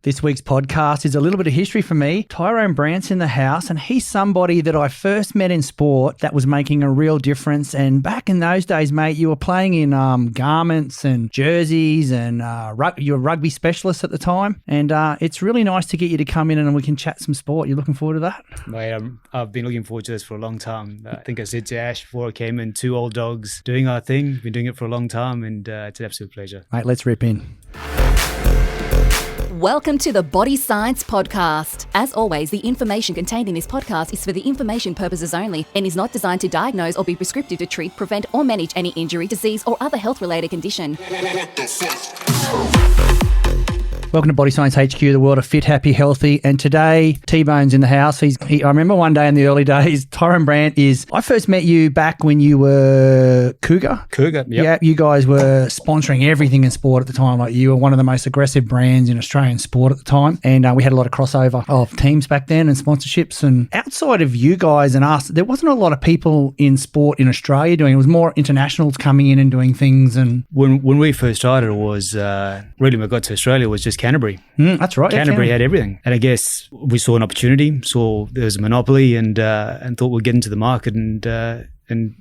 This week's podcast is a little bit of history for me. Tyron Brant's in the house, and he's somebody that I first met in sport that was making a real difference. And back in those days, mate, you were playing in garments and jerseys, and you were a rugby specialist at the time. And it's really nice to get you to come in and we can chat some sport. You looking forward to that? Mate, I've been looking forward to this for a long time. I think I said to Ash before I came in, two old dogs doing our thing. We've been doing it for a long time, and it's an absolute pleasure. Mate, let's rip in. Welcome to the Body Science Podcast. As always, the information contained in this podcast is for the information purposes only and is not designed to diagnose or be prescriptive to treat, prevent, or manage any injury, disease, or other health-related condition. Welcome to Body Science HQ, the world of fit, happy, healthy. And today, T-Bone's in the house. I remember one day in the early days, Tyron Brant I first met you back when you were Cougar. Cougar, yep. Yeah, you guys were sponsoring everything in sport at the time. Like, you were one of the most aggressive brands in Australian sport at the time. And we had a lot of crossover of teams back then and sponsorships. And outside of you guys and us, there wasn't a lot of people in sport in Australia doing it. It was more internationals coming in and doing things. And when we first started, it was really when we got to Australia, it was just Canterbury. That's right. Canterbury had everything. And I guess we saw an opportunity, saw there was a monopoly, and thought we'd get into the market, and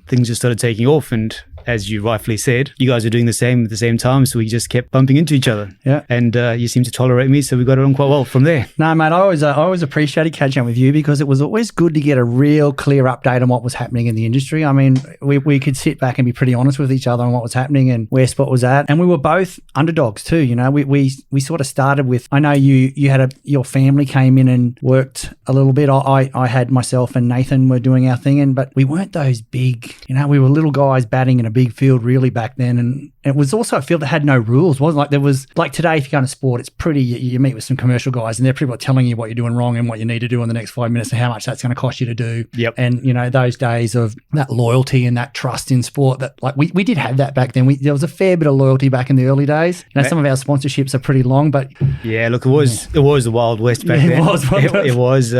things just started taking off. And as you rightfully said, you guys are doing the same at the same time, so we just kept bumping into each other. Yeah. And you seem to tolerate me, so we got it on quite well from there. No, mate, I always appreciated catching up with you because it was always good to get a real clear update on what was happening in the industry. I mean, we could sit back and be pretty honest with each other on what was happening and where sport was at. And we were both underdogs too, you know. We sort of started with, I know you had your family came in and worked a little bit. I had myself and Nathan were doing our thing, but we weren't those big, you know, we were little guys batting in a big field really back then. And it was also a field that had no rules. It wasn't like there was, like today, if you go into sport, it's pretty, you meet with some commercial guys and they're pretty much telling you what you're doing wrong and what you need to do in the next 5 minutes and how much that's going to cost you to do. Yep. And, you know, those days of that loyalty and that trust in sport, that like we did have that back then. There was a fair bit of loyalty back in the early days. You know, some of our sponsorships are pretty long, but yeah, look, it was the Wild West back then. It was.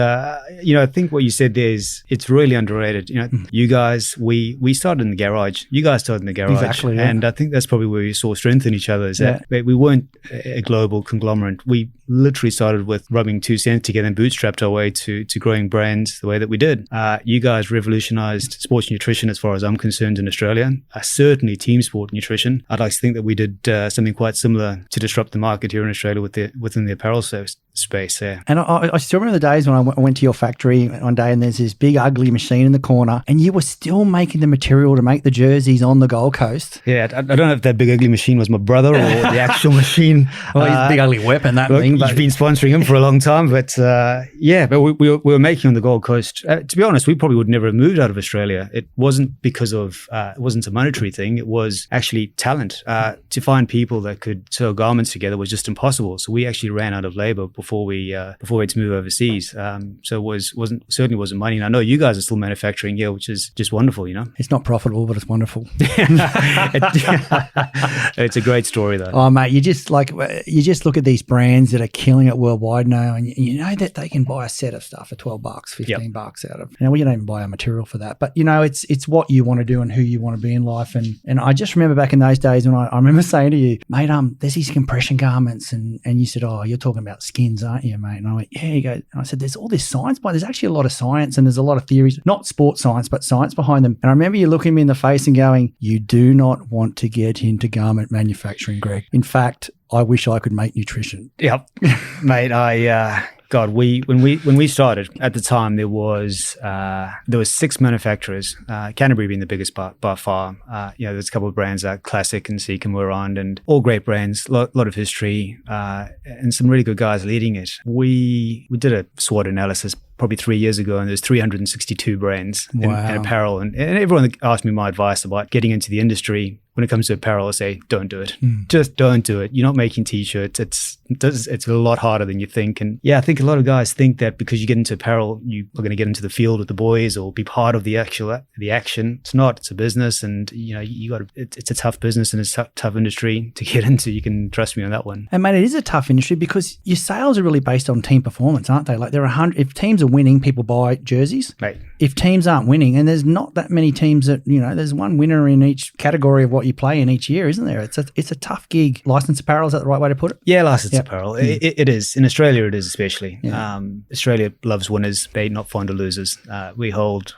You know, I think what you said there is it's really underrated. You know, you guys, we started in the garage. You guys started in the garage. Exactly, yeah. And I think that's probably where we saw strength in each other, is that we weren't a global conglomerate. We literally started with rubbing 2 cents together and bootstrapped our way to growing brands the way that we did. You guys revolutionized sports nutrition as far as I'm concerned in Australia. Certainly team sport nutrition. I'd like to think that we did something quite similar to disrupt the market here in Australia within the apparel space. Yeah. And I still remember the days when I went to your factory one day and there's this big ugly machine in the corner and you were still making the material to make the jerseys on the Gold Coast. Yeah, I don't know if that big ugly machine was my brother or the actual machine. Well, he's a big ugly weapon, that thing. But you've been sponsoring him for a long time, but but we were making on the Gold Coast. To be honest, we probably would never have moved out of Australia. It wasn't because of, it wasn't a monetary thing. It was actually talent. To find people that could sew garments together was just impossible. So we actually ran out of labor before we had to move overseas. So it certainly wasn't money. And I know you guys are still manufacturing here, which is just wonderful, you know. It's not profitable, but it's wonderful. It's a great story though. Oh mate, you just look at these brands that are killing it worldwide now, and you know that they can buy a set of stuff for $12, $15 out of. You know, we don't even buy our material for that. But you know, it's what you want to do and who you want to be in life. And I just remember back in those days when I remember saying to you, mate, there's these compression garments, and you said, oh, you're talking about skins, aren't you, mate? And I went, yeah. You go, and I said, there's all this science, but there's actually a lot of science and there's a lot of theories, not sports science, but science behind them. And I remember you looking me in the face and going, you do not want to get into garment manufacturing, Greg. In fact, I wish I could make nutrition. Yep. Mate, when we started at the time, there was 6 manufacturers, Canterbury being the biggest by far. You know, there's a couple of brands like Classic and Seacom were on, and all great brands, lot of history, and some really good guys leading it. We did a SWOT analysis probably 3 years ago, and there's 362 brands in apparel. And everyone that asked me my advice about getting into the industry, when it comes to apparel, I say, don't do it. Just don't do it. You're not making T-shirts. It's a lot harder than you think. And yeah, I think a lot of guys think that because you get into apparel, you are going to get into the field with the boys or be part of the action. It's not. It's a business, and you know it's a tough business and it's a tough industry to get into. You can trust me on that one. And mate, it is a tough industry because your sales are really based on team performance, aren't they? Like if teams are winning, people buy jerseys. Right. If teams aren't winning, and there's not that many teams that, you know, there's one winner in each category of what you play in each year, isn't there? It's a tough gig. Licensed apparel, is that the right way to put it? Yeah, licensed apparel. It is. In Australia, it is especially. Yeah. Australia loves winners. They're not fond of losers. We hold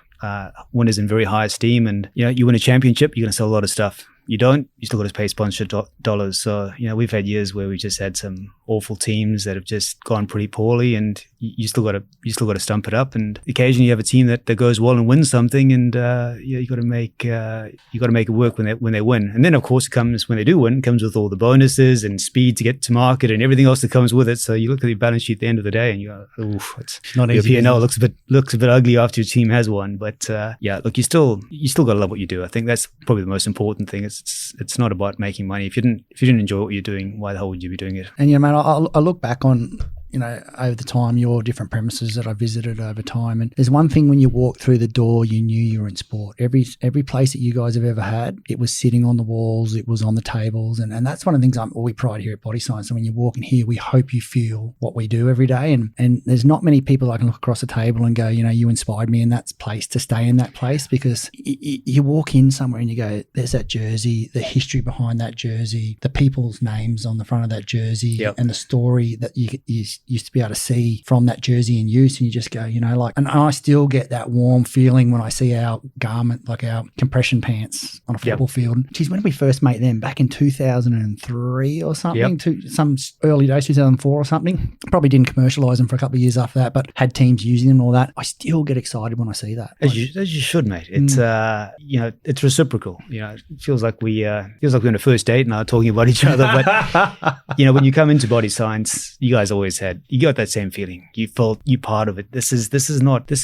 winners in very high esteem, and you win a championship, you're going to sell a lot of stuff. You don't, you still got to pay sponsorship dollars. So, we've had years where we just had some awful teams that have just gone pretty poorly, and you still got to stump it up. And occasionally you have a team that goes well and wins something, and you got to make it work when they win. And then of course it comes when they do win, it comes with all the bonuses and speed to get to market and everything else that comes with it. So you look at the balance sheet at the end of the day and you go, oof, it's not your easy. P&L looks a bit ugly after your team has won. But look, you still got to love what you do. I think that's probably the most important thing. It's not about making money. If you didn't enjoy what you're doing, why the hell would you be doing it? And man, I look back on over the time, your different premises that I visited over time, and there's one thing: when you walk through the door, you knew you were in sport. Every place that you guys have ever had, it was sitting on the walls, it was on the tables, and that's one of the things we pride here at Body Science. And when you walk in here, we hope you feel what we do every day. And there's not many people I can look across the table and go, you inspired me in that place to stay in that place, because you walk in somewhere and you go, there's that jersey, the history behind that jersey, the people's names on the front of that jersey, yep. and the story that you used to be able to see from that jersey in use, and you just go, and I still get that warm feeling when I see our garment, like our compression pants on a football field. Geez, when did we first make them? Back in 2003 or something, to some early days, 2004 or something. Probably didn't commercialise them for a couple of years after that, but had teams using them and all that. I still get excited when I see that. As you should, mate. It's it's reciprocal. It feels like we're on a first date and are talking about each other. But when you come into Body Science, you guys always you got that same feeling. You felt you part of it. This is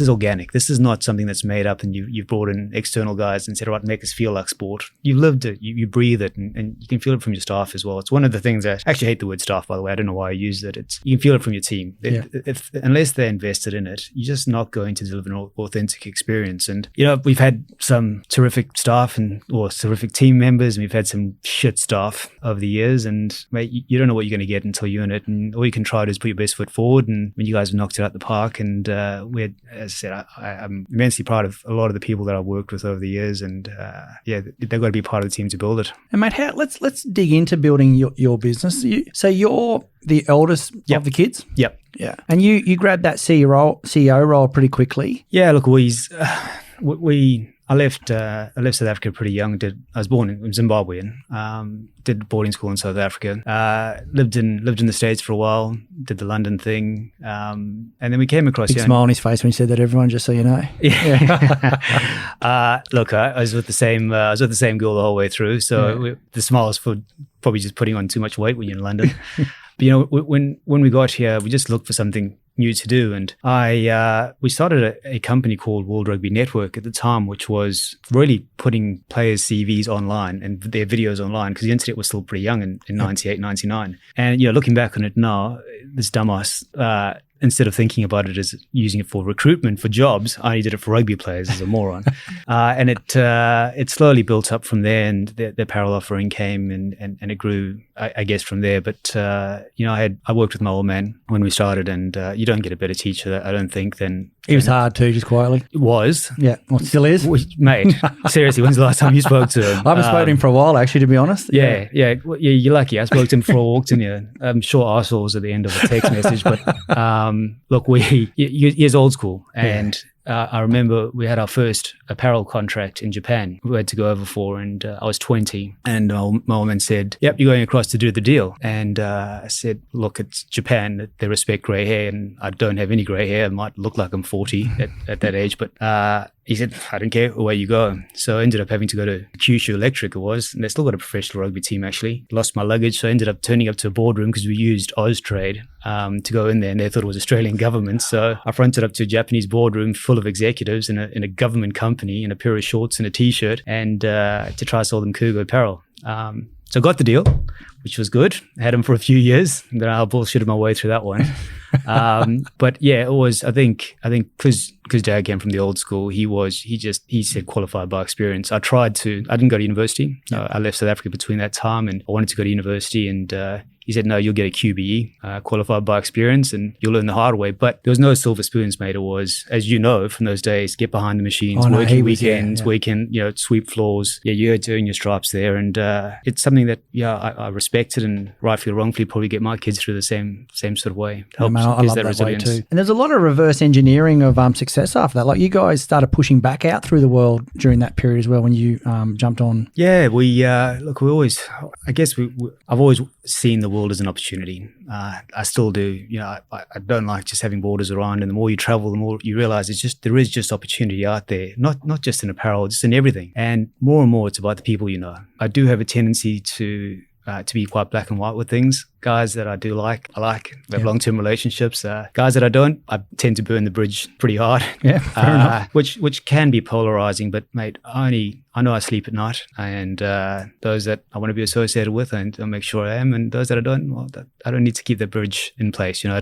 organic. This is not something that's made up and you've brought in external guys and said, all right, make us feel like sport. You've lived it. You breathe it, and you can feel it from your staff as well. It's one of the things I actually hate the word staff, by the way. I don't know why I use it. You can feel it from your team. Unless they're invested in it, you're just not going to deliver an authentic experience. And we've had some terrific staff or terrific team members, and we've had some shit staff over the years. And mate, you don't know what you're going to get until you're in it. And all you can try to is put your best foot forward. And when you guys have knocked it out the park, and as I said, I'm immensely proud of a lot of the people that I've worked with over the years. And they've got to be part of the team to build it. And mate, let's dig into building your business. So you're the eldest of the kids? Yep. Yeah. And you grabbed that CEO role pretty quickly. Yeah, look, I left South Africa pretty young. I was born in Zimbabwean. Did boarding school in South Africa. Lived in the States for a while. Did the London thing, and then we came across. Big smile on his face when he said that. Everyone, just so you know. Yeah. Look, I was with the same girl the whole way through. So the smile is for probably just putting on too much weight when you're in London. But when we got here, we just looked for something new to do, and we started a company called World Rugby Network at the time, which was really putting players' CVs online and their videos online, because the internet was still pretty young in 98, 99. And looking back on it now, this dumbass, instead of thinking about it as using it for recruitment for jobs, I only did it for rugby players as a moron. And it slowly built up from there, and the apparel offering came and it grew, I guess, from there. But I worked with my old man when we started, and you don't get a better teacher, I don't think, than he was hard too, just quietly. It was. Yeah. Well, it still is. Mate, seriously, when's the last time you spoke to him? I haven't spoken to him for a while, actually, to be honest. Yeah. Well, you're lucky. I spoke to him before I walked in here. I'm sure arsehole was at the end of a text message, but look, he's old school. And I remember we had our first apparel contract in Japan we had to go over for, and I was 20, and my woman said, yep, you're going across to do the deal. And I said, look, it's Japan, they respect grey hair, and I don't have any grey hair. I might look like I'm 40 at that age, but he said, I don't care, away you go. So I ended up having to go to Kyushu Electric, it was, and they still got a professional rugby team actually. Lost my luggage, so I ended up turning up to a boardroom because we used Austrade to go in there, and they thought it was Australian government. So I fronted up to a Japanese boardroom full of executives in a government company in a pair of shorts and a t-shirt, and to try to sell them Cougar apparel. So I got the deal, which was good. I had them for a few years, and then I bullshitted my way through that one. But yeah, it was, I think because Dad came from the old school, he said qualified by experience. I didn't go to university. I left South Africa between that time, and I wanted to go to university, and He said, no, you'll get a QBE, qualified by experience, and you'll learn the hard way. But there was no silver spoons, mate. It was, as you know, from those days, get behind the machines, working weekends, weekend, sweep floors. Yeah, you had to earn your stripes there. And it's something that, I respected, and rightfully or wrongfully probably get my kids through the same sort of way. I love that way too. And there's a lot of reverse engineering of success after that. Like you guys started pushing back out through the world during that period as well when you jumped on. Yeah, I've always seen the world as an opportunity. I still do. I don't like just having borders around, and the more you travel, the more you realize there is just opportunity out there, not just in apparel, just in everything. And more it's about the people you know. I do have a tendency to be quite black and white with things. Guys that I do like. We have long-term relationships. Guys that I don't, I tend to burn the bridge pretty hard. Yeah, fair enough. Which can be polarizing, but mate, I know I sleep at night, and those that I want to be associated with, and I'll make sure I am, and those that I don't, well, I don't need to keep that bridge in place. I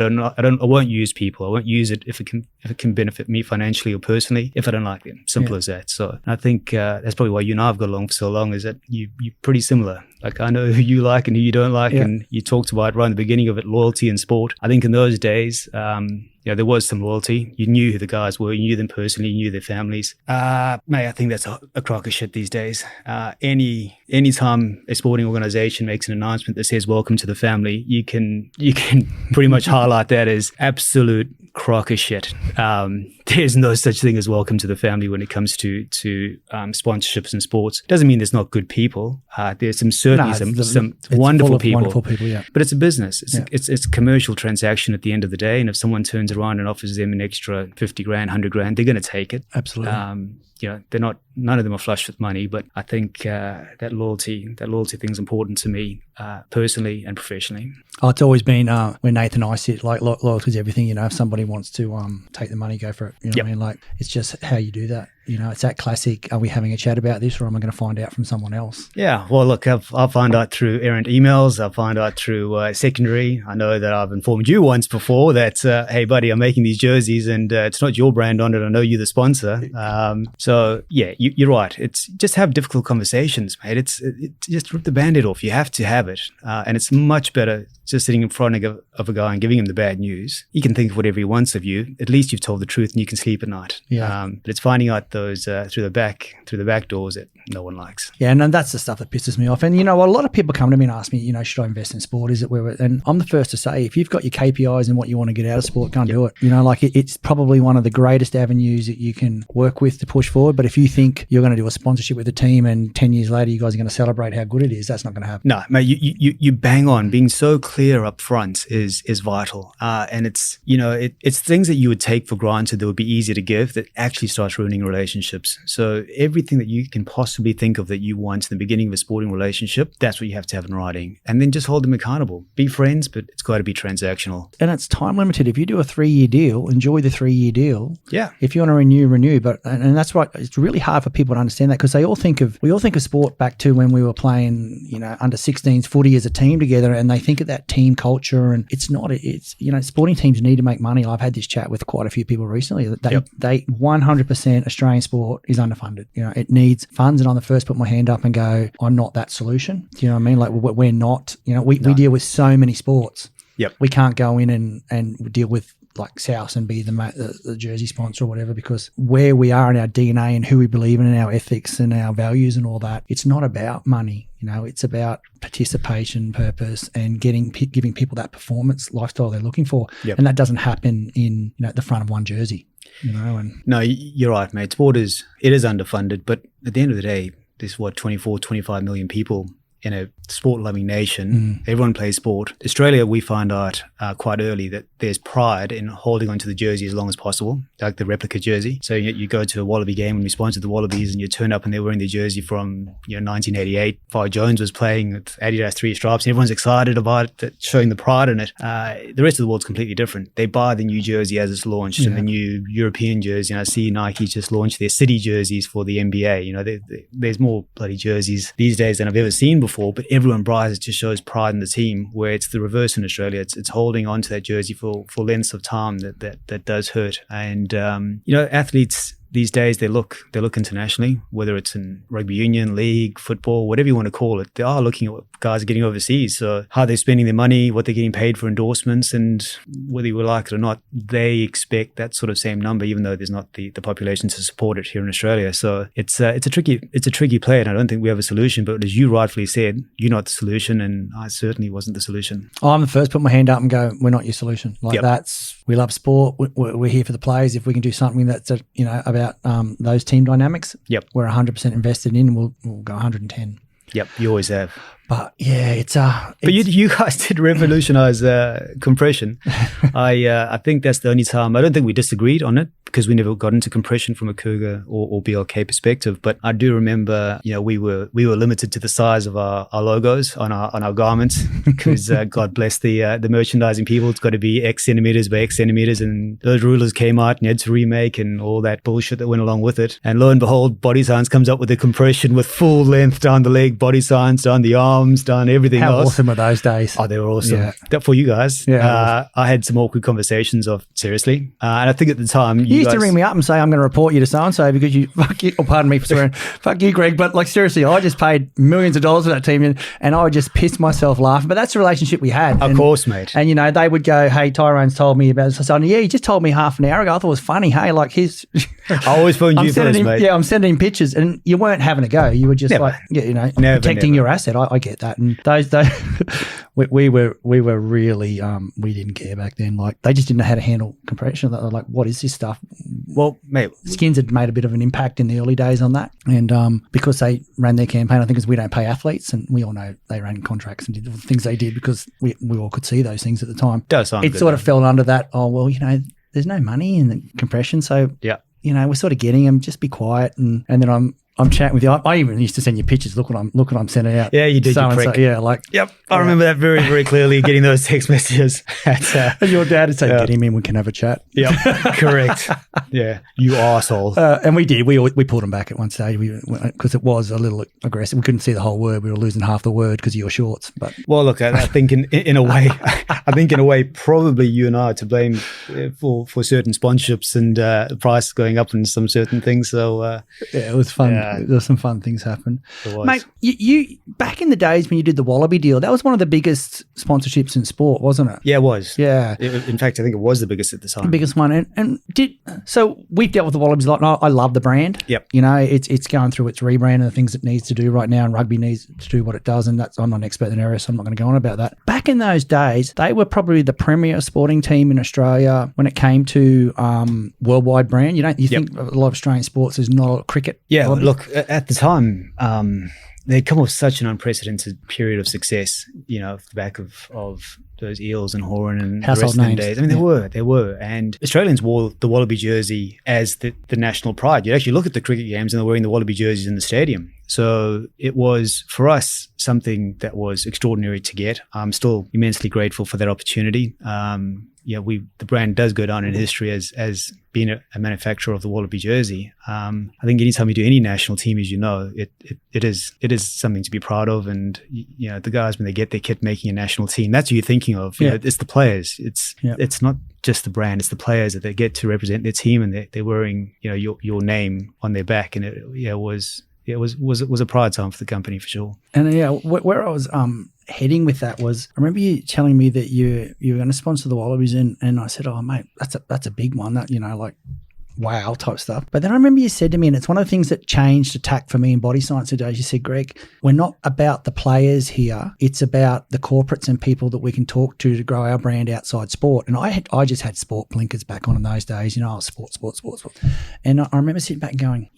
won't use people. I won't use it if it can benefit me financially or personally, if I don't like them. Simple as that. So I think that's probably why you and I have got along for so long, is that you're pretty similar. Like I know who you like and who you don't like, and you talked about right in the beginning of it, loyalty in sport. I think in those days, there was some loyalty. You knew who the guys were. You knew them personally. You knew their families. Mate, I think that's a crock of shit these days. Anytime a sporting organization makes an announcement that says "Welcome to the family," you can pretty much highlight that as absolute crock of shit. There's no such thing as welcome to the family when it comes to sponsorships in sports. Doesn't mean there's not good people. There's some wonderful people. But it's a business. It's a commercial transaction at the end of the day. And if someone turns around and offers them an extra 50 grand, 100 grand, they're going to take it. Absolutely. None of them are flush with money, but I think that loyalty thing's important to me personally and professionally. Oh, it's always been where Nathan and I sit, like loyalty is everything. If somebody wants to take the money, go for it. What I mean? Like it's just how you do that. It's that classic, are we having a chat about this, or am I going to find out from someone else? Yeah, well, look, I'll find out through errant emails. I'll find out through secondary. I know that I've informed you once before that, hey, buddy, I'm making these jerseys and it's not your brand on it. I know you're the sponsor. So, yeah, you're right. It's just have difficult conversations, mate. It's just rip the Band-Aid off. You have to have it. And it's much better just sitting in front of a guy and giving him the bad news. He can think of whatever he wants of you. At least you've told the truth and you can sleep at night. Yeah. But it's finding out those through the back doors that no one likes. Yeah, and that's the stuff that pisses me off. And a lot of people come to me and ask me, should I invest in sport? Is it where? And I'm the first to say, if you've got your KPIs and what you want to get out of sport, go and do it. It's probably one of the greatest avenues that you can work with to push forward. But if you think you're going to do a sponsorship with a team and 10 years later you guys are going to celebrate how good it is, that's not going to happen. No, mate, you bang on. Being so clear up front is vital. And it's it's things that you would take for granted that would be easy to give that actually starts ruining relationships. So everything that you can possibly think of that you want in the beginning of a sporting relationship, that's what you have to have in writing. And then just hold them accountable. Be friends, but it's got to be transactional. And it's time limited. If you do a 3-year deal, enjoy the 3-year deal. Yeah. If you want to renew. But and that's right. It's really hard for people to understand that, because we all think of sport back to when we were playing, under 16s footy as a team together, and they think of that team culture, and it's not. It's sporting teams need to make money. I've had this chat with quite a few people recently that they 100% Australian sport is underfunded. It needs funds, and I'm the first to put my hand up and go, I'm not that solution. Do you know what I mean? Like we're not. We deal with so many sports. Yep. We can't go in and deal with like South and be the jersey sponsor or whatever, because where we are in our DNA and who we believe in and our ethics and our values and all that, it's not about money. It's about participation, purpose, and giving people that performance lifestyle they're looking for. Yep. And that doesn't happen in the front of one jersey. No, you're right, mate. Sport it is underfunded, but at the end of the day, there's 24, 25 million people in a sport-loving nation. Everyone plays sport. Australia, we find out quite early that there's pride in holding onto the jersey as long as possible, like the replica jersey. So you go to a Wallaby game, and we sponsored the Wallabies, and you turn up and they're wearing their jersey from 1988. Fi Jones was playing with Adidas 3 stripes, and everyone's excited about it, showing the pride in it. The rest of the world's completely different. They buy the new jersey as it's launched, and the new European jersey. And I see Nike just launched their city jerseys for the NBA. There's more bloody jerseys these days than I've ever seen before. But everyone buys it, just shows pride in the team, where it's the reverse in Australia. It's holding on to that jersey for lengths of time that does hurt. And athletes, these days they look internationally, whether it's in rugby union, league, football, whatever you want to call it. They are looking at what guys are getting overseas. So how they're spending their money, what they're getting paid for endorsements, and whether you like it or not, they expect that sort of same number, even though there's not the population to support it here in Australia. So it's a tricky play, and I don't think we have a solution. But as you rightfully said, you're not the solution, and I certainly wasn't the solution. I'm the first to put my hand up and go, we're not your solution. Like we love sport. We're here for the players. If we can do something that's about those team dynamics, we're 100% invested in. We'll go 110. Yep, you always have. But yeah, but you guys did revolutionize compression. I think that's the only time. I don't think we disagreed on it because we never got into compression from a Cougar or BLK perspective. But I do remember, we were limited to the size of our logos on our garments because God bless the merchandising people. It's got to be X centimeters by X centimeters, and those rulers came out and you had to remake and all that bullshit that went along with it. And lo and behold, Body Science comes up with a compression with full length down the leg, Body Science down the arms, done everything else. How awesome were those days? Oh, they were awesome. Yeah. That for you guys. Yeah, I had some awkward conversations of, seriously. And I think at the time, you used to ring me up and say, I'm going to report you to so-and-so because you, fuck you, or pardon me for swearing, fuck you, Greg. But like, seriously, I just paid millions of dollars for that team and I would just piss myself laughing. But that's the relationship we had. Of course, mate. And, they would go, hey, Tyron's told me about this. I said, yeah, he just told me half an hour ago. I thought it was funny. Hey, like his... I always phoned you first, mate. Yeah, I'm sending him pictures and you weren't having a go. You were just protecting your asset. I get that. And those we were really we didn't care back then. Like they just didn't know how to handle compression. They were like, what is this stuff? Well, mate, Skins had made a bit of an impact in the early days on that, and because they ran their campaign, I think because we don't pay athletes, and we all know they ran contracts and did the things they did because we all could see those things at the time. Does sound it good, sort of fell under that. Oh well, there's no money in the compression, so we're sort of getting them. Just be quiet, and then I'm chatting with you. I even used to send you pictures. Look what I'm sending out. Yeah, you did. You prick. Yeah, like. Yep, I remember that very, very clearly. Getting those text messages. And your dad would say, "Get him in. We can have a chat." Yep, correct. Yeah, you arsehole. And we did. We pulled him back at one stage because it was a little aggressive. We couldn't see the whole word. We were losing half the word because of your shorts. But well, look, I think in a way, probably you and I are to blame for certain sponsorships and the price going up on some certain things. So yeah, it was fun. There were some fun things happen. Mate, you back in the days when you did the Wallaby deal, that was one of the biggest sponsorships in sport, wasn't it? Yeah, it was. Yeah. In fact, I think it was the biggest at the time. The biggest one. So we've dealt with the Wallabies a lot. And I love the brand. Yep. It's going through its rebrand and the things it needs to do right now, and rugby needs to do what it does. And I'm not an expert in the area, so I'm not going to go on about that. Back in those days, they were probably the premier sporting team in Australia when it came to worldwide brand. You think a lot of Australian sports is not a lot of cricket. Yeah, look, at the time, they'd come off such an unprecedented period of success, off the back of those Eels and Horan and household the rest names. of the days. I mean, they were. And Australians wore the Wallaby jersey as the national pride. You'd actually look at the cricket games and they're wearing the Wallaby jerseys in the stadium. So it was, for us, something that was extraordinary to get. I'm still immensely grateful for that opportunity. The brand does go down in history as being a manufacturer of the Wallaby jersey. I think anytime you do any national team, as you know, it is something to be proud of. And the guys, when they get their kit making a national team, that's who you're thinking of. It's the players. It's not just the brand. It's the players that they get to represent their team, and they're wearing your name on their back. And it was a pride time for the company for sure. And where I was heading with that was, I remember you telling me that you were going to sponsor the Wallabies, and I said, oh mate, that's a big one, that like wow type stuff. But then I remember you said to me, and it's one of the things that changed attack for me in Body Science today, you said, Greg, we're not about the players here, it's about the corporates and people that we can talk to grow our brand outside sport. And I just had sport blinkers back on in those days, sport. And I remember sitting back and going,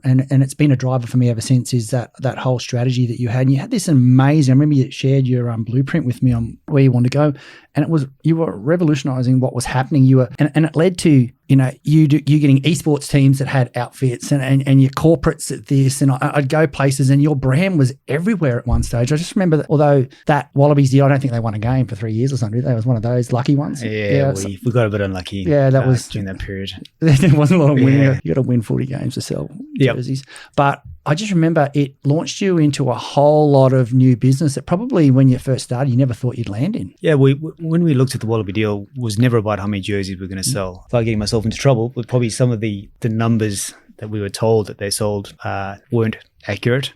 and it's been a driver for me ever since, is that whole strategy that you had. And you had this amazing, I remember you shared your blueprint with me on where you wanted to go, and it was, you were revolutionizing what was happening. You were, and it led to, you getting esports teams that had outfits and your corporates at this, and I'd go places and your brand was everywhere at one stage. I just remember that, although that Wallabies deal, I don't think they won a game for 3 years or something. That was one of those lucky ones. Yeah, we got a bit unlucky. Yeah, that was during that period. There wasn't a lot of winning. You got to win 40 games to sell jerseys. But I just remember it launched you into a whole lot of new business that probably when you first started, you never thought you'd land in. Yeah, when we looked at the Wallaby deal, it was never about how many jerseys we were going to sell. Without getting myself into trouble, but probably some of the numbers that we were told that they sold weren't accurate.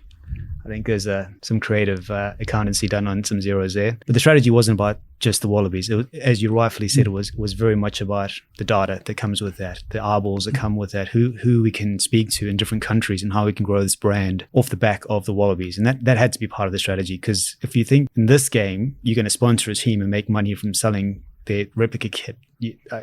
I think there's some creative accountancy done on some zeros there. But the strategy wasn't about just the Wallabies. It was, as you rightfully said, it was very much about the data that comes with that, the eyeballs that come with that, who we can speak to in different countries and how we can grow this brand off the back of the Wallabies. And that had to be part of the strategy, because if you think in this game, you're going to sponsor a team and make money from selling their replica kit,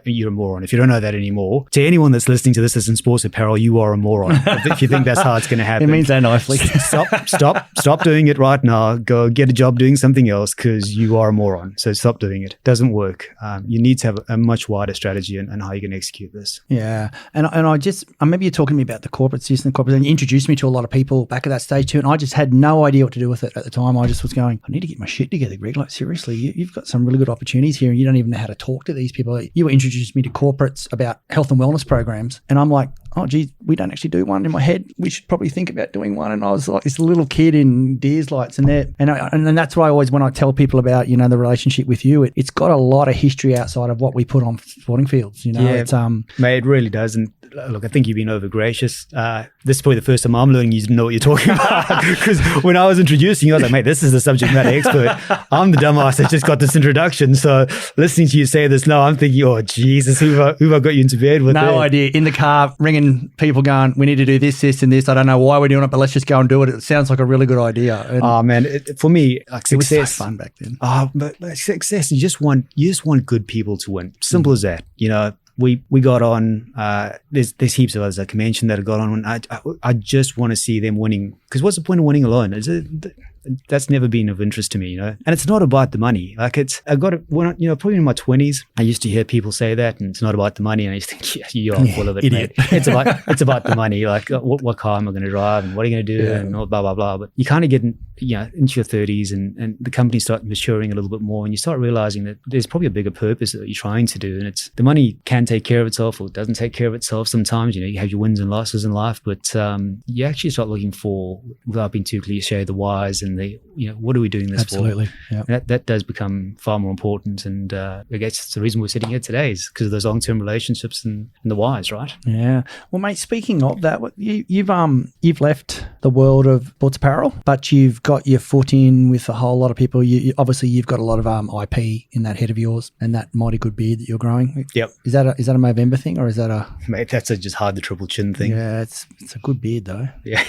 you're a moron. If you don't know that anymore, to anyone that's listening to this as in sports apparel, you are a moron. If you think that's how it's going to happen. It means that nicely. Stop doing it right now. Go get a job doing something else, because you are a moron. So stop doing it. Doesn't work. You need to have a much wider strategy and how you can execute this. Yeah. And I just, maybe you're talking to me about the corporate system, and you introduced me to a lot of people back at that stage too. And I just had no idea what to do with it at the time. I just was going, I need to get my shit together, Greg. Like, seriously, you've got some really good opportunities here and you don't even know how to talk to these people. You were introduced me to corporates about health and wellness programs. And I'm like, oh, gee, we don't actually do one. In my head, we should probably think about doing one. And I was like this little kid in Deers Lights and that's why I always, when I tell people about, the relationship with you, it's got a lot of history outside of what we put on sporting fields, Yeah, it's mate, it really does. And look, I think you've been over gracious. This is probably the first time I'm learning you didn't know what you're talking about, because when I was introducing you, I was like, mate, this is the subject matter expert. I'm the dumbass that just got this introduction. So listening to you say this now, I'm thinking, oh, Jesus, who have I got you into bed with? No idea. In the car, ringing people going, we need to do this, this and this. I don't know why we're doing it, but let's just go and do it. It sounds like a really good idea. And oh, man, for me, like success. It was so fun back then. Oh, but success, you just want good people to win. Simple as that. We got on, there's heaps of others I can mention that have got on. I just want to see them winning, because what's the point of winning alone? That's never been of interest to me, And it's not about the money. Like probably in my 20s, I used to hear people say that, and it's not about the money. And I used to think, yeah, you're full of it, idiot. mate. It's about the money. Like what car am I going to drive, and what are you going to do, and all blah, blah, blah. But you kind of get into your 30s and the company start maturing a little bit more, and you start realizing that there's probably a bigger purpose that you're trying to do. And it's the money can take care of itself, or it doesn't take care of itself sometimes. You have your wins and losses in life, but you actually start looking for, without being too cliche, the whys and the, what are we doing this Absolutely. for? Yeah. That does become far more important. And I guess it's the reason we're sitting here today, is because of those long-term relationships and the whys, right? Yeah. Well, mate, speaking of that, you've left the world of sports apparel, but you've got your foot in with a whole lot of people. Obviously you've got a lot of IP in that head of yours and that mighty good beard that you're growing. Yep. Is that a Movember thing, or is that a... Mate, that's just hard the triple chin thing. Yeah, it's a good beard though. Yeah.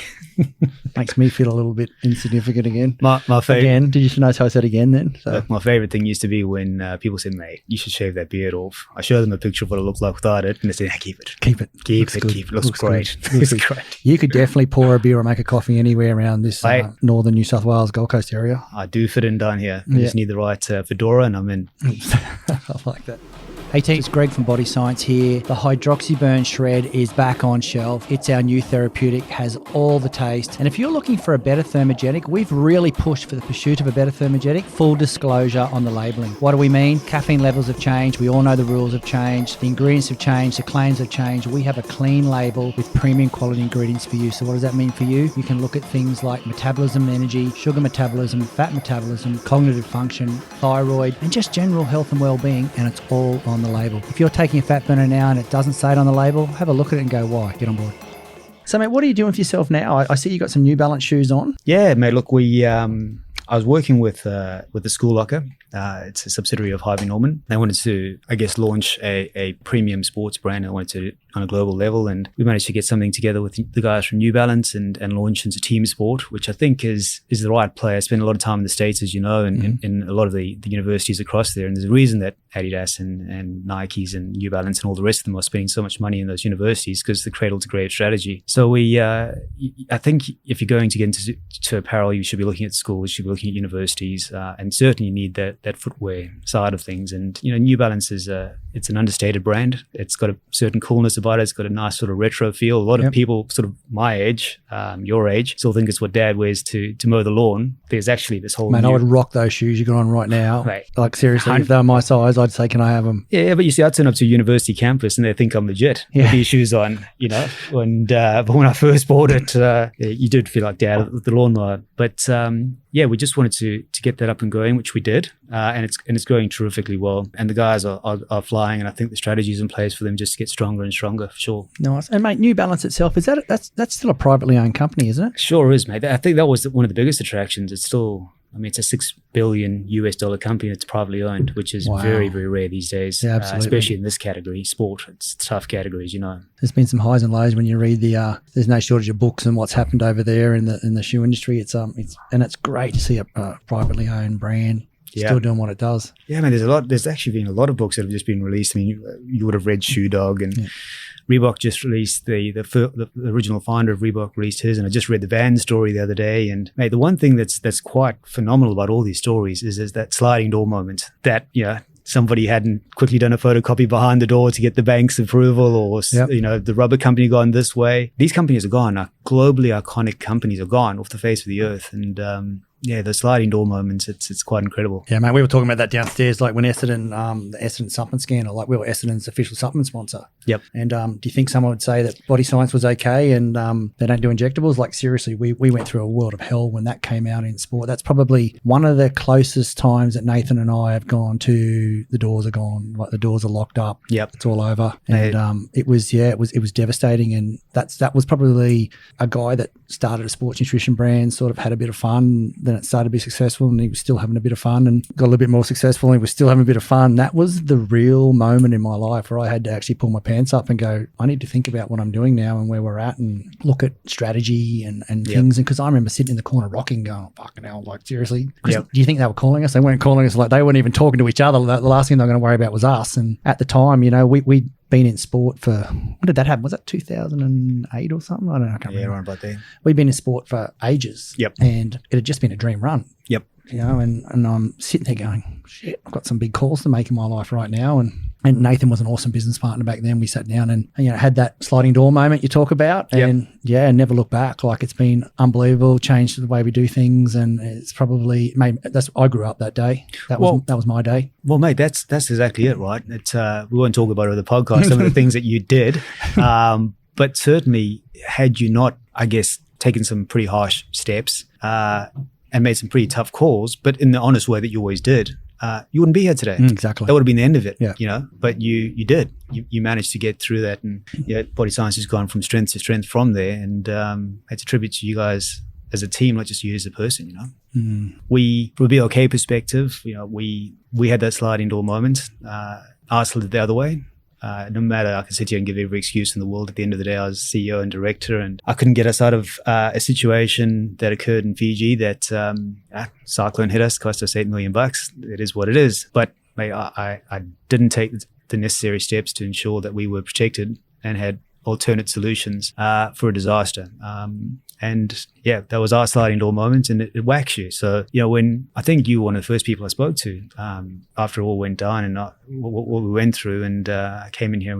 Makes me feel a little bit insignificant again. My favorite. Again, did you notice how I said again then? So. Look, my favorite thing used to be when people said, mate, you should shave that beard off. I showed them a picture of what it looked like without it, and they said, keep it. Keep it. Keep it. Looks great. Looks great. You could definitely pour a beer or make a coffee anywhere around this northern New South Wales, Gold Coast area. I do fit in down here. I just need the right fedora, and I'm in. I like that. Hey team, it's Greg from Body Science here. The Hydroxyburn Shred is back on shelf. It's our new therapeutic, has all the taste. And if you're looking for a better thermogenic, we've really pushed for the pursuit of a better thermogenic. Full disclosure on the labelling. What do we mean? Caffeine levels have changed. We all know the rules have changed. The ingredients have changed. The claims have changed. We have a clean label with premium quality ingredients for you. So what does that mean for you? You can look at things like metabolism and energy, sugar metabolism, fat metabolism, cognitive function, thyroid, and just general health and well-being. And it's all on the label. If you're taking a fat burner now and it doesn't say it on the label, have a look at it and go, why? Get on board. So, mate, what are you doing with yourself now? I see you got some New Balance shoes on. Yeah, mate. Look, I was working with the School Locker. It's a subsidiary of Harvey Norman. They wanted to, I guess, launch a premium sports brand. They wanted to on a global level, and we managed to get something together with the guys from New Balance and launch into team sport, which I think is the right play. I spent a lot of time in the States, as you know, and in a lot of the universities across there. And there's a reason that Adidas and Nikes and New Balance and all the rest of them are spending so much money in those universities, because the cradle to grave strategy. So I think if you're going to get into apparel, you should be looking at schools, you should be looking at universities, and certainly you need that footwear side of things. And New Balance is it's an understated brand. It's got a certain coolness about it. It's got a nice sort of retro feel. A lot of people sort of my age, your age, still think it's what dad wears to mow the lawn. There's actually this whole Man, I would rock those shoes you got on right now. Right. Like seriously, if they're my size, I'd say, can I have them? Yeah, but you see, I turn up to a university campus and they think I'm legit with these shoes on, you know. And but when I first bought it, you did feel like dad with the lawnmower. But we just wanted to get that up and going, which we did, and it's going terrifically well. And the guys are flying, and I think the strategy is in place for them just to get stronger and stronger, for sure. Nice. And mate, New Balance itself, is that's still a privately owned company, isn't it? Sure is, mate. I think that was one of the biggest attractions. It's still, I mean, it's a $6 billion company that's privately owned, which is very, very rare these days. Yeah, absolutely. Especially in this category, sport. It's tough categories, you know. There's been some highs and lows when you read there's no shortage of books and what's happened over there in the shoe industry. It's great to see a privately owned brand still doing what it does. Yeah, I mean, there's actually been a lot of books that have just been released. I mean, you would have read Shoe Dog, and Reebok just released the original founder of Reebok released his, and I just read the Van story the other day. And mate, the one thing that's quite phenomenal about all these stories is that sliding door moment that, you know, somebody hadn't quickly done a photocopy behind the door to get the bank's approval, or you know, the rubber company gone this way. These companies are gone. Globally iconic companies are gone off the face of the earth, and the sliding door moments, it's quite incredible. Yeah, mate, we were talking about that downstairs, like when Essendon, the Essendon supplement scandal, like we were Essendon's official supplement sponsor. Yep. And do you think someone would say that Body Science was okay and they don't do injectables? Like seriously, we went through a world of hell when that came out in sport. That's probably one of the closest times that Nathan and I have gone to the doors are gone, like the doors are locked up. Yep. It's all over. And it was devastating. And that was probably a guy that started a sports nutrition brand, sort of had a bit of fun. Then it started to be successful and he was still having a bit of fun, and got a little bit more successful and he was still having a bit of fun. That was the real moment in my life where I had to actually pull my pants up and go, I need to think about what I'm doing now and where we're at, and look at strategy and things. And because I remember sitting in the corner rocking going, oh, fucking hell, like seriously? Do you think they were calling us? They weren't calling us. Like they weren't even talking to each other. The last thing they were going to worry about was us. And at the time, you know, we'd been in sport for, when did that happen? Was that 2008 or something? I don't know. I can't remember. Around about there. We'd been in sport for ages. Yep. And it had just been a dream run. Yep. You know, and I'm sitting there going, shit, I've got some big calls to make in my life right now. And Nathan was an awesome business partner back then. We sat down and you know, had that sliding door moment you talk about, and never look back. Like it's been unbelievable, changed the way we do things, and it's probably I grew up that day. That was my day. Well, mate, that's exactly it, right? It's we won't talk about it on the podcast, some of the things that you did, but certainly had you not, I guess, taken some pretty harsh steps and made some pretty tough calls, but in the honest way that you always did, you wouldn't be here today. Exactly. That would have been the end of it, you know, but you did. You managed to get through that, and Body Science has gone from strength to strength from there, and it's a tribute to you guys as a team, not just you as a person, you know. We, from a BLK perspective, you know, we had that sliding door moment. I slid it the other way. No matter, I can sit here and give every excuse in the world. At the end of the day, I was CEO and director, and I couldn't get us out of a situation that occurred in Fiji that cyclone hit us, cost us $8 million. It is what it is. But mate, I didn't take the necessary steps to ensure that we were protected and had alternate solutions for a disaster. And that was our sliding door moment, and it whacks you. So, you know, when I think you were one of the first people I spoke to after it all went down and what we went through, and I came in here and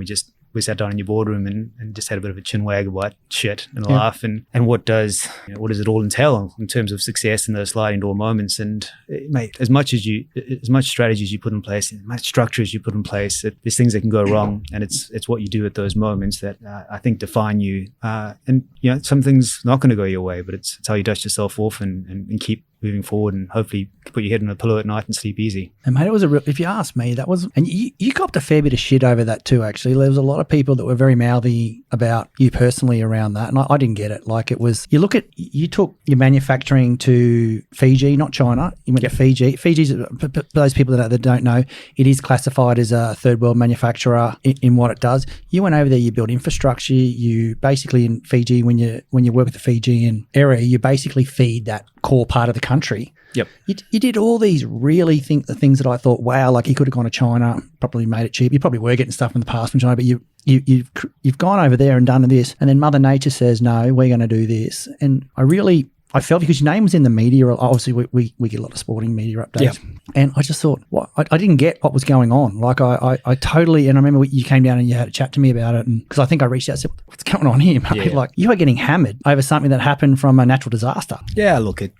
we sat down in your boardroom and just had a bit of a chin wag about shit and laugh and what does it all entail in terms of success in those sliding door moments. And mate, as much strategy as you put in place, as much structure as you put in place, there's things that can go wrong, and it's what you do at those moments that I think define you. And you know, some things not going to go your way, but it's how you dust yourself off and keep moving forward, and hopefully put your head on a pillow at night and sleep easy. And mate, it was if you ask me, that was, and you copped a fair bit of shit over that too, actually. There was a lot of people that were very mouthy about you personally around that, and I didn't get it. Like it was, you took your manufacturing to Fiji, not China. You went to Fiji. Fiji's, for those people that don't know, it is classified as a third world manufacturer in what it does. You went over there, you built infrastructure. You basically, in Fiji, when you work with the Fijian area, you basically feed that core part of the country. Yep. You did all these the things that I thought, wow, like you could have gone to China, probably made it cheap. You probably were getting stuff in the past from China, but you've gone over there and done this, and then Mother Nature says, no, we're going to do this. And I really I felt because your name was in the media. Obviously, we get a lot of sporting media updates. Yep. And I just thought, what? I didn't get what was going on. Like I totally, and I remember you came down and you had a chat to me about it. And because I think I reached out and said, what's going on here, mate? Yeah. Like you are getting hammered over something that happened from a natural disaster. Yeah, look, you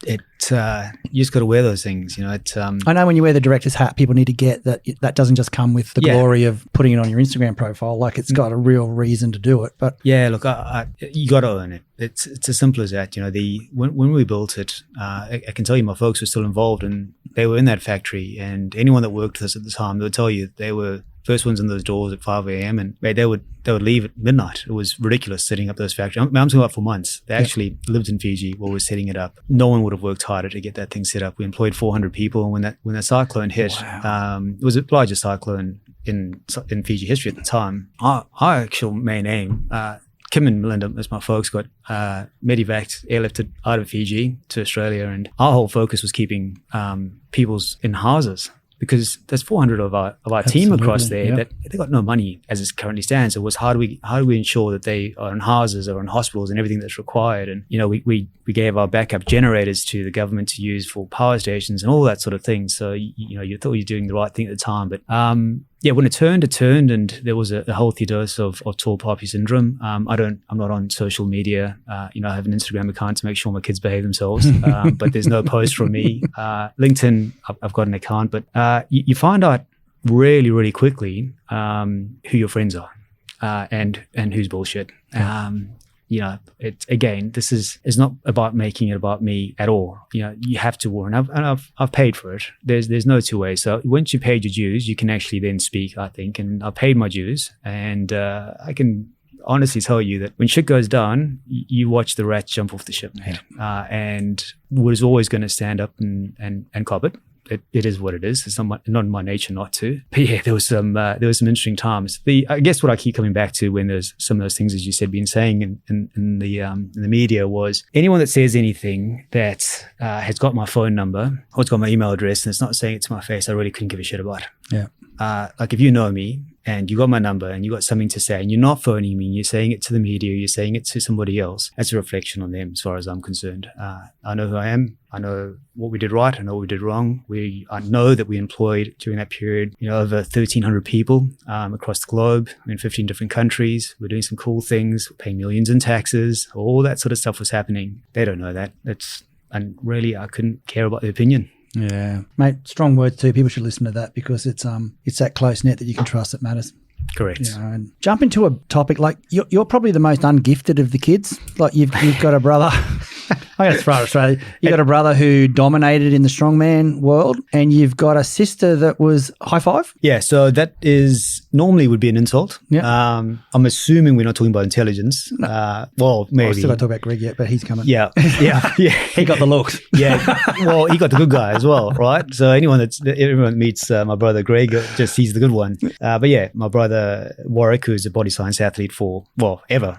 just got to wear those things, you know. I know when you wear the director's hat, people need to get that that doesn't just come with the glory of putting it on your Instagram profile. Like it's got a real reason to do it. But yeah, look, you got to own it. It's as simple as that. You know, when we built it, I can tell you my folks were still involved and they were in that factory. And anyone that worked with us at the time, they would tell you they were first ones in those doors at 5 a.m. and they would leave at midnight. It was ridiculous setting up those factories. I'm talking about for months. They actually lived in Fiji while we were setting it up. No one would have worked harder to get that thing set up. We employed 400 people, and when that cyclone hit, it was the largest cyclone in Fiji history at the time. Our actual main aim, Kim and Melinda, as my folks, got medevaced, airlifted out of Fiji to Australia, and our whole focus was keeping people's in houses. Because there's 400 of our team across there that they got no money as it currently stands. It was how do we ensure that they are in houses or in hospitals and everything that's required. And you know we gave our backup generators to the government to use for power stations and all that sort of thing. So you know you thought you were doing the right thing at the time, but when it turned, and there was a healthy dose of tall poppy syndrome. I'm not on social media. I have an Instagram account to make sure my kids behave themselves, but there's no post from me. LinkedIn, I've got an account, but you find out really, really quickly who your friends are and who's bullshit. It's again, this is not about making it about me at all. You know, you have to warn. I've paid for it. There's no two ways. So once you paid your dues, you can actually then speak, I think. And I paid my dues, and I can honestly tell you that when shit goes down, you watch the rats jump off the ship, mate. And was always going to stand up and cop it. It is what it is. It's not in my nature not to. But yeah, there was some interesting times. I guess what I keep coming back to when there's some of those things, as you said, been saying in the media, was anyone that says anything that has got my phone number or it's got my email address and it's not saying it to my face, I really couldn't give a shit about. Yeah. Like if you know me and you got my number and you got something to say and you're not phoning me, you're saying it to the media, you're saying it to somebody else, that's a reflection on them as far as I'm concerned. I know who I am. I know what we did right. I know what we did wrong. I know that we employed during that period, over 1,300 people across the globe in 15 different countries. We're doing some cool things, paying millions in taxes. All that sort of stuff was happening. They don't know that. And really, I couldn't care about their opinion. Yeah, mate. Strong words too. People should listen to that because it's that close net that you can trust that matters. Correct. And jump into a topic like you're probably the most ungifted of the kids. Like you've got a brother. I'm going to throw it straight. You've got a brother who dominated in the strongman world, and you've got a sister that was high five. Yeah, so that is normally would be an insult. Yeah. I'm assuming we're not talking about intelligence. No. Well, maybe. I still don't talk about Greg yet, but he's coming. Yeah. He got the looks. Yeah. Well, he got the good guy as well, right? So everyone that meets my brother Greg, he's the good one. But yeah, my brother Warwick, who's a body science athlete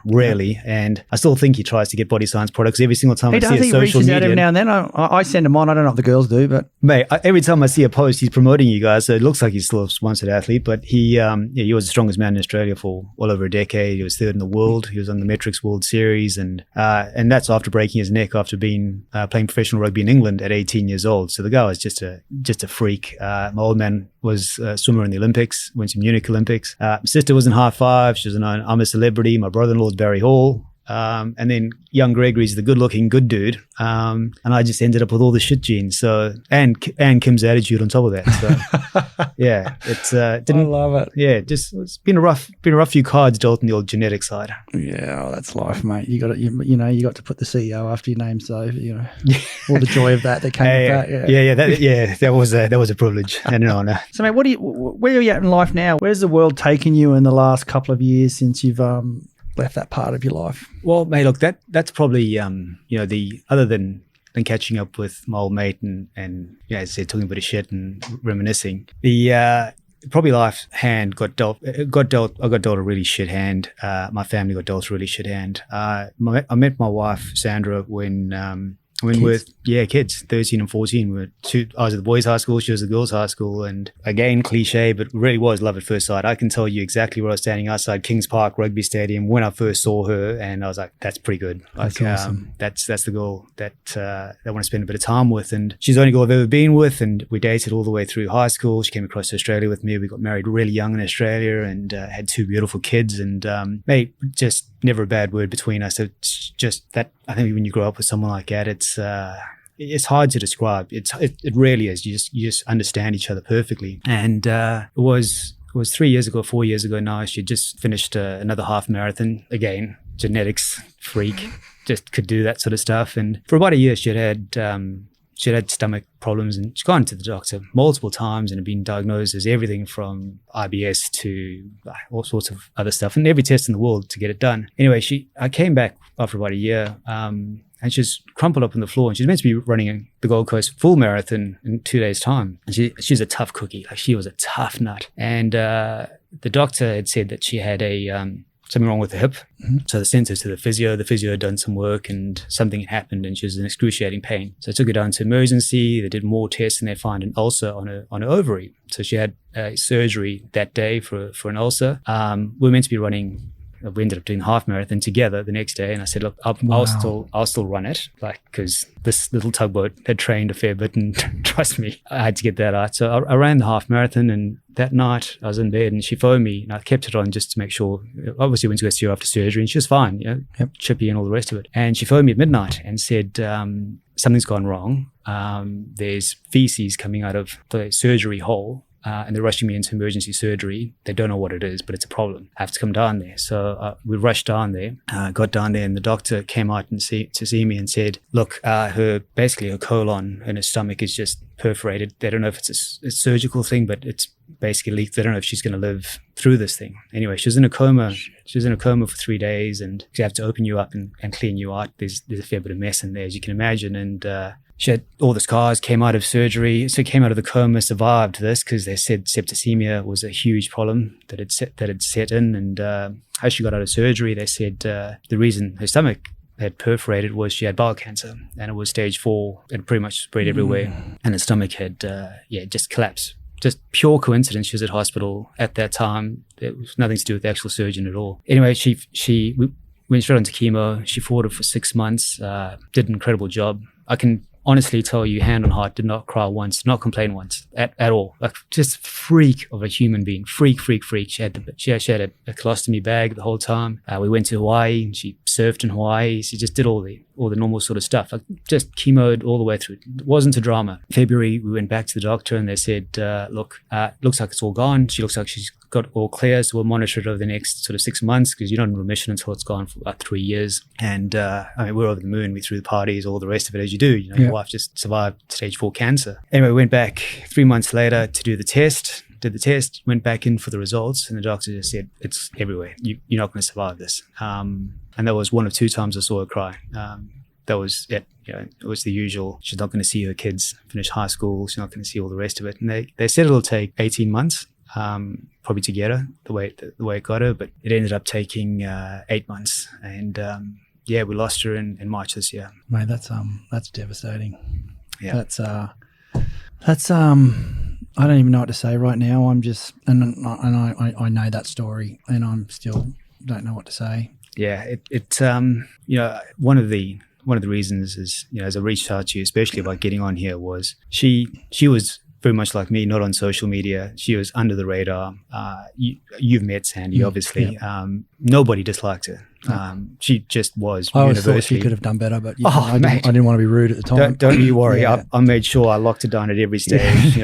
rarely, and I still think he tries to get body science products every single time I see a social reaches media. Out every now and then. I send him on. I don't know if the girls do, but mate, every time I see a post, he's promoting you guys. So it looks like he's still a sponsored athlete, but he was the strongest man in Australia for well over a decade. He was third in the world. He was on the Metrics World Series, and that's after breaking his neck after being playing professional rugby in England at 18 years old. So the guy was just a freak. My old man was a swimmer in the Olympics, went to Munich Olympics. My sister was in high five. She was known, I'm a celebrity. My brother-in-law is Barry Hall. And then young Gregory's the good-looking, good dude. And I just ended up with all the shit genes. So and Kim's attitude on top of that. So yeah, I love it. Yeah, it's been a rough few cards dealt on the old genetic side. Yeah, that's life, mate. You got you got to put the CEO after your name, so all the joy of that came with that. That was a privilege and an honor. So mate, where are you at in life now? Where's the world taken you in the last couple of years since you've left that part of your life? Well, mate, look, that's probably the other than catching up with my old mate and as I said, talking a bit of shit and reminiscing. The probably life hand got dealt. I got dealt a really shit hand. My family got dealt a really shit hand. I met my wife Sandra when I mean, Kids? kids, 13 and 14. I was at the boys' high school, she was at the girls' high school. And again, cliche, but really was love at first sight. I can tell you exactly where I was standing outside Kings Park Rugby Stadium when I first saw her. And I was like, that's pretty good. That's Like, awesome. That's the girl that I want to spend a bit of time with. And she's the only girl I've ever been with. And we dated all the way through high school. She came across to Australia with me. We got married really young in Australia and had 2 beautiful kids. And mate, just never a bad word between us. It's just that, I think when you grow up with someone like that, it's hard to describe. It really is. You just understand each other perfectly. And it was 3 years ago, 4 years ago now. She just finished another half marathon. Again, genetics freak, just could do that sort of stuff. And for about a year, she had stomach problems, and she's gone to the doctor multiple times and had been diagnosed as everything from IBS to all sorts of other stuff, and every test in the world to get it done. Anyway, I came back after about a year, and she's crumpled up on the floor, and she's meant to be running the Gold Coast full marathon in 2 days' time. And she's a tough cookie. Like, she was a tough nut. And the doctor had said that she had something wrong with the hip. Mm-hmm. So they sent her to the physio. The physio had done some work and something had happened and she was in excruciating pain. So I took her down to emergency. They did more tests and they found an ulcer on her ovary. So she had surgery that day for an ulcer. We were meant to be running. We ended up doing the half marathon together the next day, and I said, "Look, I'll still run it, like, because this little tugboat had trained a fair bit, and trust me, I had to get that out." So I ran the half marathon, and that night I was in bed, and she phoned me, and I kept it on just to make sure. Obviously, went to go see her after surgery, and she was fine, chippy and all the rest of it. And she phoned me at midnight and said, "Something's gone wrong. There's feces coming out of the surgery hole." And they're rushing me into emergency surgery. They don't know what it is, but it's a problem. I have to come down there. So we rushed down there, got down there, and the doctor came out to see me and said, "Look, her colon and her stomach is just perforated. They don't know if it's a surgical thing, but it's basically leaked. They don't know if she's going to live through this thing." Anyway, she was in a coma. She was in a coma for 3 days, and they have to open you up and clean you out. There's a fair bit of mess in there, as you can imagine, and she had all the scars, came out of surgery, so came out of the coma, survived this because they said septicemia was a huge problem that had set in. And as she got out of surgery, they said the reason her stomach had perforated was she had bowel cancer, and it was stage 4. It pretty much spread everywhere, and her stomach had just collapsed. Just pure coincidence. She was at hospital at that time. It was nothing to do with the actual surgeon at all. Anyway, we went straight onto chemo. She fought it for 6 months. Did an incredible job. I can honestly tell you, hand on heart, did not cry once, did not complain once at all. Like, just freak of a human being. Freak. She had a colostomy bag the whole time. We went to Hawaii, and she surfed in Hawaii. She just did all the normal sort of stuff, like just chemoed all the way through. It wasn't a drama. February, we went back to the doctor and they said, look, looks like it's all gone. She looks like she's got all clear, so we'll monitor it over the next sort of 6 months, because you're not in remission until it's gone for about 3 years. And we're over the moon. We threw the parties, all the rest of it, as you do. Your wife just survived stage 4 cancer. Anyway, we went back 3 months later to do the test. Did the test, went back in for the results, and the doctor just said, "It's everywhere. You're not going to survive this." And that was 1 of 2 times I saw her cry. That was it. It was the usual. She's not going to see her kids finish high school. She's not going to see all the rest of it. And they said it'll take 18 months. Probably to get her the way it got her, but it ended up taking 8 months, and we lost her in March this year. Mate, that's devastating. Yeah, that's I don't even know what to say right now. I'm just and I know that story, and I'm still don't know what to say. Yeah, one of the reasons is, as I reached out to you, especially about getting on here, was she was very much like me, not on social media. She was under the radar. You've met Sandy, obviously. Yeah. Nobody disliked her. She just was. I always thought she could have done better, but I didn't want to be rude at the time. Don't you worry. Yeah. I made sure I locked her down at every stage.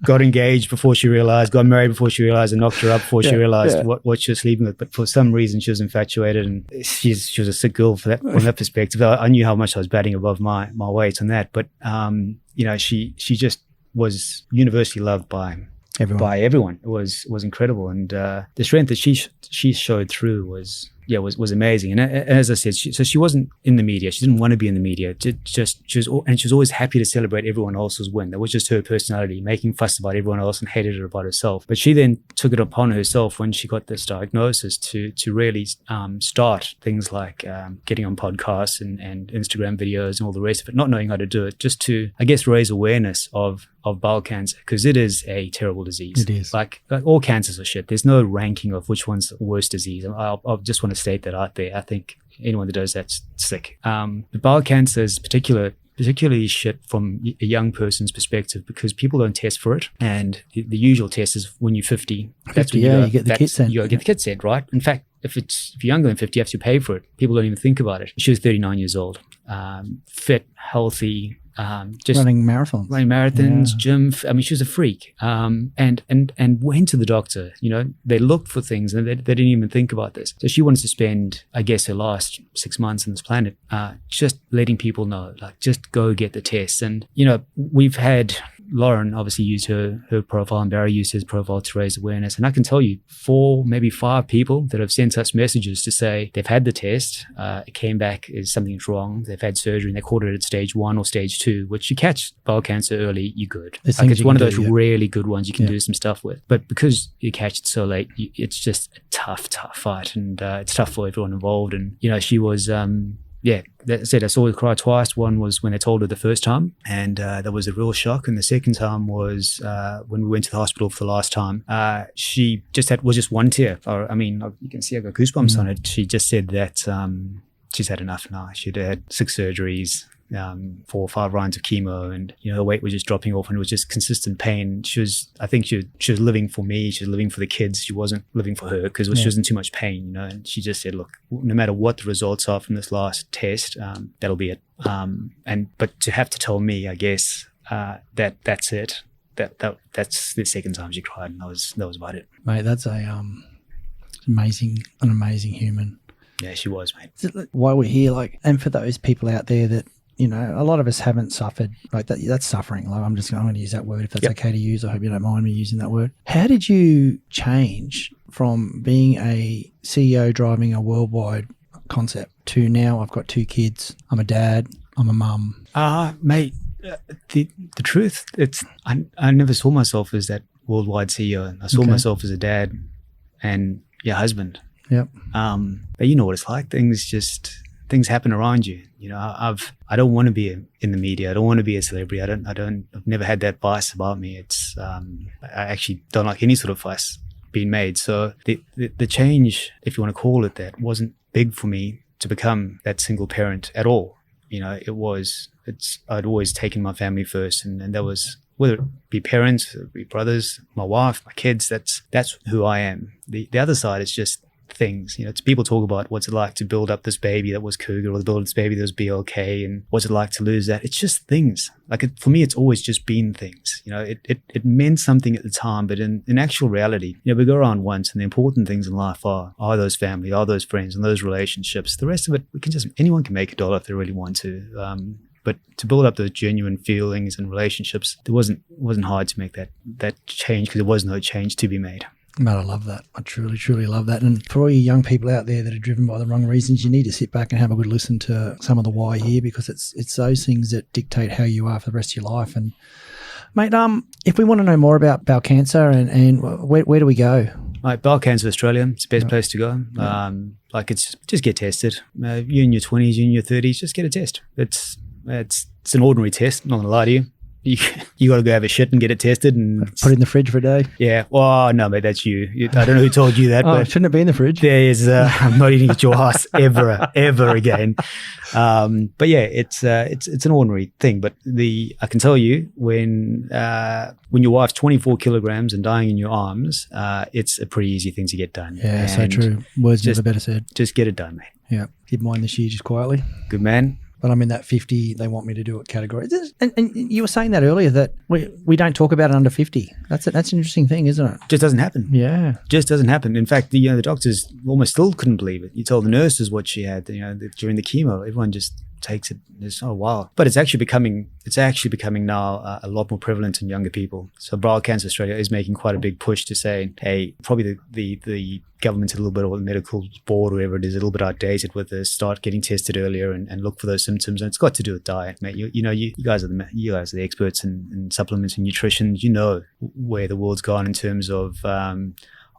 Got engaged before she realized, got married before she realized, and knocked her up before she realized what she was sleeping with. But for some reason, she was infatuated, and she was a sick girl from that perspective. I knew how much I was batting above my weight on that, but she just was universally loved by everyone. It was incredible, and the strength that she showed through was was amazing. And as I said, she wasn't in the media. She didn't want to be in the media. She was always happy to celebrate everyone else's win. That was just her personality, making fuss about everyone else and hated it about herself. But she then took it upon herself when she got this diagnosis to really start things like getting on podcasts and Instagram videos and all the rest of it, not knowing how to do it, just to, I guess, raise awareness of bowel cancer, because it is a terrible disease. It is. Like all cancers are shit. There's no ranking of which one's the worst disease. I just want to state that out there. I think anyone that does that's sick. But bowel cancer is particularly shit from a young person's perspective, because people don't test for it. And the usual test is when you're 50. That's when you get the kit sent. You got to get the kit sent, right? In fact, if you're younger than 50, you have to pay for it. People don't even think about it. She was 39 years old, fit, healthy, just running marathons, gym. I mean, she was a freak. And went to the doctor. You know, they looked for things and they didn't even think about this. So she wanted to spend, I guess, her last 6 months on this planet, just letting people know, like, just go get the tests. And, you know, we've had Lauren obviously used her profile, and Barry used his profile to raise awareness. And I can tell you 4, maybe 5 people that have sent us messages to say they've had the test, it came back as something's wrong. They've had surgery and they caught it at stage 1 or stage 2, which you catch bowel cancer early, you're good. Like, it's one of those really good ones you can do some stuff with. But because you catch it so late, it's just a tough fight, and it's tough for everyone involved. And, you know, she was... I saw her cry twice. One was when they told her the first time, and that was a real shock. And the second time was when we went to the hospital for the last time. She was just one tear. I mean, you can see I got goosebumps on it. She just said that she's had enough now. She'd had 6 surgeries, 4 or 5 rounds of chemo, and, you know, the weight was just dropping off, and it was just consistent pain. I think she was living for me. She was living for the kids. She wasn't living for her, because she was in too much pain, you know. And she just said, look, no matter what the results are from this last test, that'll be it. But to have to tell me, I guess, that's it. That's the second time she cried, and that was about it. Mate, that's an amazing human. Yeah, she was, mate. While we're here, like, and for those people out there that, you know, a lot of us haven't suffered like that. That's suffering. Like, I'm going to use that word if that's okay to use. I hope you don't mind me using that word. How did you change from being a CEO driving a worldwide concept to now I've got 2 kids, I'm a dad, I'm a mum? Mate, the truth, I never saw myself as that worldwide CEO. I saw myself as a dad and husband. Yep. But you know what it's like. Things happen around you. You know, I don't want to be in the media. I don't want to be a celebrity. I've never had that fuss about me. It's, I actually don't like any sort of fuss being made. So the change, if you want to call it that, wasn't big for me to become that single parent at all. You know, I'd always taken my family first, and that was, whether it be parents, whether it be brothers, my wife, my kids, that's who I am. The other side is just things. You know, it's people talk about what's it like to build up this baby that was cougar, or to build this baby that was BLK, and what's it like to lose that. It's just things. Like, for me, it's always just been things. You know, it meant something at the time, but in actual reality, you know, we go around once, and the important things in life are those family, are those friends, and those relationships. The rest of it, anyone can make $1 if they really want to. But to build up those genuine feelings and relationships, it wasn't hard to make that change, because there was no change to be made. Mate, I love that. I truly, truly love that. And for all you young people out there that are driven by the wrong reasons, you need to sit back and have a good listen to some of the why here, because it's those things that dictate how you are for the rest of your life. And, mate, if we want to know more about bowel cancer and where do we go? Right, Bowel Cancer Australia, it's the best place to go. Like, it's just get tested. You in your 20s, you in your 30s, just get a test. It's an ordinary test, not going to lie to you. You got to go have a shit and get it tested and put it in the fridge for a day. Yeah. Oh no, mate, that's you. I don't know who told you that. But shouldn't it be in the fridge? There's I'm not eating at your house ever again. But yeah, it's an ordinary thing. But I can tell you, when your wife's 24 kilograms and dying in your arms, it's a pretty easy thing to get done. Yeah, so true. Words never better said. Just get it done, mate. Yeah. Did mine this year just quietly. Good man. But I'm in that 50, they want me to do it category. And you were saying that earlier, that we don't talk about it under 50. That's an interesting thing, isn't it? Just doesn't happen. Yeah. Just doesn't happen. In fact, the doctors almost still couldn't believe it. You told the nurses what she had, during the chemo. Everyone just takes it. It's a while, but it's actually becoming now a lot more prevalent in younger people. So Bowel Cancer Australia is making quite a big push to say, hey, probably the government's a little bit, or the medical board, or whatever it is, a little bit outdated with this. Start getting tested earlier and look for those symptoms. And it's got to do with diet, mate. You guys are the experts in supplements and nutrition. You know where the world's gone in terms of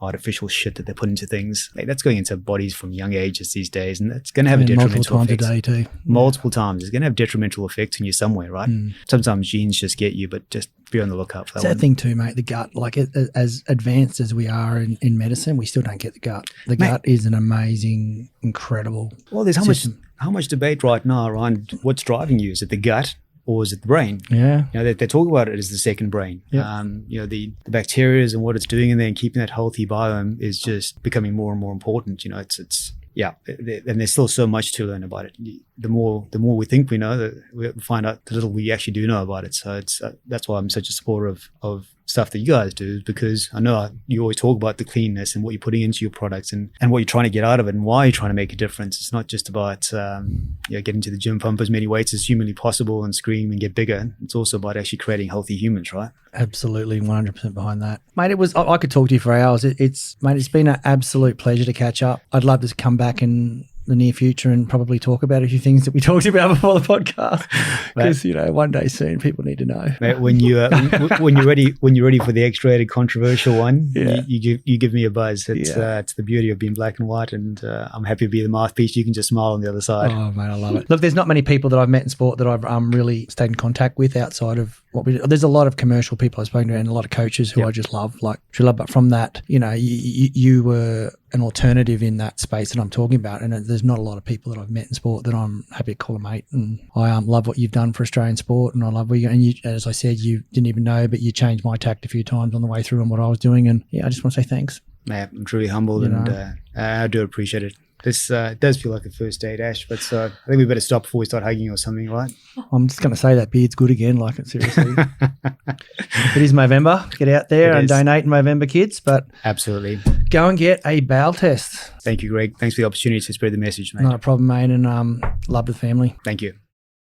artificial shit that they put into things. Like, that's going into bodies from young ages these days, and it's going to have a detrimental effect. Multiple times a day too. Multiple times. It's going to have detrimental effect on you somewhere, right? Sometimes genes just get you, but just be on the lookout for that. It's that thing too, mate. The gut, like as advanced as we are in medicine, we still don't get the gut. The gut is an amazing, incredible. Well, there's how much debate right now around what's driving you. Is it the gut? Or is it the brain? Yeah. They talk about it as the second brain. Yep. The bacteria and what it's doing in there and keeping that healthy biome is just becoming more and more important. And there's still so much to learn about it. The more we think we know, we find out the little we actually do know about it. So that's why I'm such a supporter of stuff that you guys do, because I know you always talk about the cleanness and what you're putting into your products and what you're trying to get out of it and why you're trying to make a difference. It's not just about getting to the gym, pump as many weights as humanly possible and scream and get bigger. It's also about actually creating healthy humans, right? Absolutely, 100% behind that, mate. I could talk to you for hours. It's been an absolute pleasure to catch up. I'd love to come back in the near future and probably talk about a few things that we talked about before the podcast, because one day soon people need to know. Mate, when you're ready for the X-rated controversial one, you give me a buzz. It's the beauty of being black and white, and I'm happy to be the mouthpiece. You can just smile on the other side. Oh man, I love it. Look, there's not many people that I've met in sport that I've really stayed in contact with outside of what we do. There's a lot of commercial people I've spoken to and a lot of coaches who I just love, but from that, you were an alternative in that space that I'm talking about, and there's not a lot of people that I've met in sport that I'm happy to call a mate. And I love what you've done for Australian sport, and I love what you, as I said, you didn't even know, but you changed my tact a few times on the way through and what I was doing, and I just want to say thanks. Mate, I'm truly humbled, and I do appreciate it. This does feel like a first date, Ash, but I think we better stop before we start hugging or something, right? I'm just going to say that beard's good again, seriously. It is Movember. Get out there and donate in Movember, kids. But absolutely. Go and get a bowel test. Thank you, Greg. Thanks for the opportunity to spread the message, mate. Not a problem, mate, and love the family. Thank you.